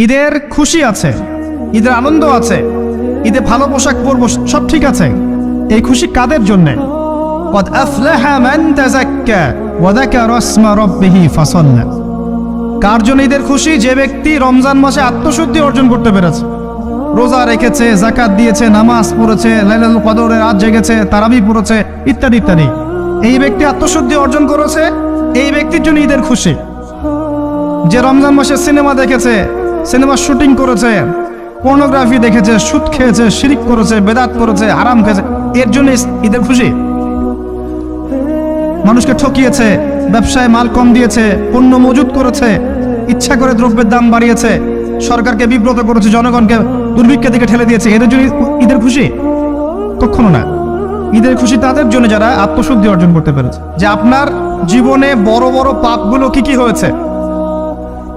ঈদের খুশি আছে, ঈদের আনন্দ আছে, ঈদে ভালো পোশাক পরবো, সব ঠিক আছে। এই খুশি কাদের জন্যে? قد أفلح من تزكى وذكر اسم ربه فصلى। কার জন্য ঈদের খুশি? যে ব্যক্তি রমজান মাসে আত্মশুদ্ধি অর্জন করতে পেরেছে, রোজা রেখেছে, যাকাত দিয়েছে, নামাজ পড়েছে, লাইলাতুল কদরের রাত জেগেছে, তারাবি পড়েছে, ইত্যাদি ইত্যাদি। এই ব্যক্তি আত্মশুদ্ধি অর্জন করেছে, এই ব্যক্তির জন্য ঈদের খুশি। যে রমজান মাসে সিনেমা দেখেছে, সিনেমা শুটিং করেছে, পর্নোগ্রাফি দেখেছে, সুদ খেয়েছে, শিরিক করেছে, বেদাত করেছে, হারাম খেয়েছে, এর জন্য ঈদের খুশি। মানুষকে ঠকিয়েছে, ব্যবসায় মাল কম দিয়েছে, পণ্য মজুত করেছে, ইচ্ছা করে দ্রব্যের দাম বাড়িয়েছে, সরকারকে বিব্রত করেছে, জনগণকে দুর্ভিক্ষের দিকে ঠেলে দিয়েছে, এদের জন্য ঈদের খুশি? কখনো না। ঈদের খুশি তাদের জন্য যারা আত্মশুদ্ধি অর্জন করতে পেরেছে। যে আপনার জীবনে বড় বড় পাপগুলো কি কি হয়েছে,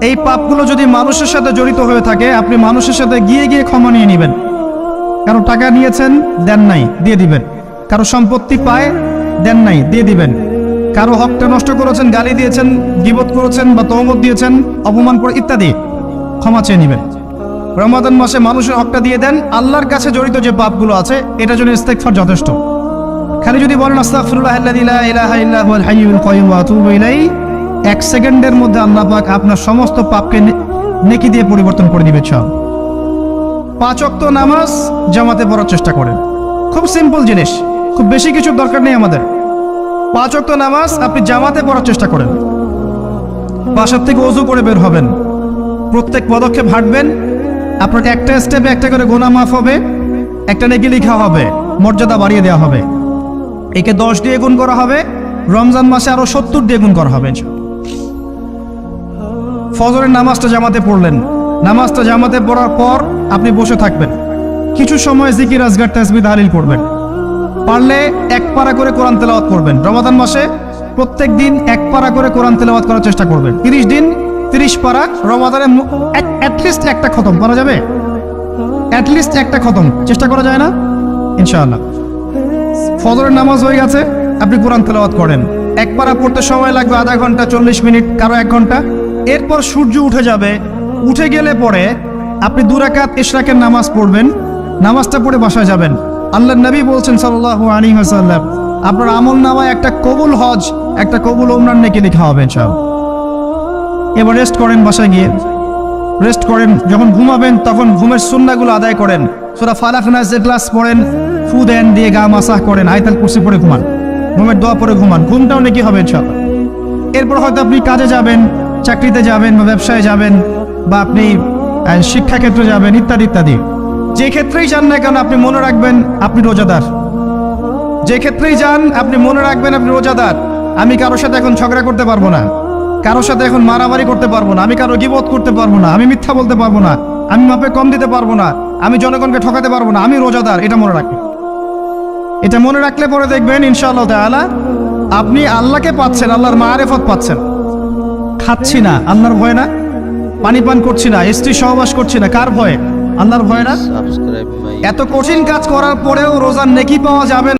এই পাপগুলো যদি মানুষের সাথে জড়িত হয়ে থাকে, আপনি মানুষের সাথে গিয়ে গিয়ে ক্ষমা নিয়ে নেবেন। কারো টাকা নিয়েছেন, দেন নাই, দিয়ে দিবেন। কারো সম্পত্তি পায়, দেন নাই, দিয়ে দিবেন। কারো হকটা নষ্ট করেছেন, গালি দিয়েছেন, গীবত করেছেন বা তহমত দিয়েছেন, অপমান করে ইত্যাদি, ক্ষমা চেয়ে নেবেন। রমাদান মাসে মানুষের হকটা দিয়ে দেন। আল্লাহর কাছে জড়িত যে পাপগুলো আছে, এটার জন্য ইস্তেগফার যথেষ্ট। খালি যদি বলেন আস্তাগফিরুল্লাহাল্লাযী লা ইলাহা ইল্লা হুয়াল হাইয়ুল কাইয়্যুম ওয়া আতুবু ইলাইহি, 1 সেকেন্ডের মধ্যে আল্লাহ পাক আপনার সমস্ত পাপকে নেকি দিয়ে পরিবর্তন করে দিবে। 5 ওয়াক্ত নামাজ জামাতে পড়ার চেষ্টা করেন। খুব সিম্পল জিনিস, খুব বেশি কিছু দরকার নেই আমাদের। 5 ওয়াক্ত নামাজ আপনি জামাতে পড়ার চেষ্টা করেন। বাসার থেকে ওযু করে বের হবেন, প্রত্যেক পদক্ষেপ হাঁটবেন, আপনার একটা স্টেপে একটা করে গুনাহ মাফ হবে, একটা নেকি লেখা হবে, মর্যাদা বাড়িয়ে দেওয়া হবে। একে 10 দিয়ে গুণ করা হবে, রমজান মাসে আরো 70 দিয়ে গুণ করা হবে। ফজরের নামাজটা জামাতে পড়লেন, নামাজটা জামাতে পড়ার পর আপনি বসে থাকবেন, কিছু সময় জিকির আজগার তাসবিহ তাহলিল করবেন। পারলে 1 পারা করে কোরআন তেলাওয়াত করবেন। রমাদান মাসে প্রত্যেক দিন 1 পারা করে কোরআন তেলাওয়াত করার চেষ্টা করবেন। 30 দিন 30 পারা। রমাদানে অ্যাটলিস্ট একটা খতম করা যাবে, অ্যাটলিস্ট একটা খতম চেষ্টা করা যায় না? ইনশাআল্লাহ। ফজরের নামাজ হয়ে গেছে, আপনি কোরআন তেলাওয়াত করেন। 1 পারা পড়তে সময় লাগবে আধা ঘন্টা, 40 মিনিট, কারো 1 ঘন্টা। এরপর সূর্য উঠে যাবে, উঠে গেলে পরে আপনি 2 রাকাত ইশরাকের নামাজ পড়বেন। নামাজটা পড়ে বাসায় যাবেন। আল্লাহর নবী বলছেন সাল্লাল্লাহু আলাইহি ওয়াসাল্লাম, আপনার আমল নামায় একটা কবুল হজ, একটা কবুল উমরার নেকি লেখা হবে ইনশাআল্লাহ। এবার রেস্ট করেন, বাসায় গিয়ে রেস্ট করেন। যখন ঘুমাবেন তখন ঘুমের সুন্নাহগুলো আদায় করেন। সূরা ফালাক নাস ইখলাস পড়েন, ফু দেন, দিয়ে গা মাসাহ করেন, আয়াতুল কুরসি পড়ে ঘুমান, ঘুমের দোয়া পড়ে ঘুমান। ঘুমটাও নেকি হবে ইনশাআল্লাহ। এরপর হয়তো আপনি কাজে যাবেন, চাকরিতে যাবেন বা ব্যবসায় যাবেন, বা আপনি শিক্ষাক্ষেত্রে যাবেন, ইত্যাদি ইত্যাদি। যে ক্ষেত্রেই যান না কেন আপনি মনে রাখবেন আপনি রোজাদার। যে ক্ষেত্রেই যান আপনি মনে রাখবেন আপনি রোজাদার। আমি কারোর সাথে এখন ঝগড়া করতে পারবো না, কারোর সাথে এখন মারামারি করতে পারবো না, আমি কারো গীবত করতে পারবো না, আমি মিথ্যা বলতে পারবো না, আমি মাপে কম দিতে পারবো না, আমি জনগণকে ঠকাতে পারবো না, আমি রোজাদার। এটা মনে রাখবেন। এটা মনে রাখলে পরে দেখবেন ইনশাআল্লাহ তাআলা আপনি আল্লাহকে পাচ্ছেন, আল্লাহর মারিফত পাচ্ছেন। খাচ্ছি না, আল্লাহর ভয় না। পানি পান করছি না, স্ত্রী সহবাস করছি না, কার ভয়ে? আল্লাহর ভয় না। এত কঠিন কাজ করার পরেও রোজার নেকি পাওয়া যাবে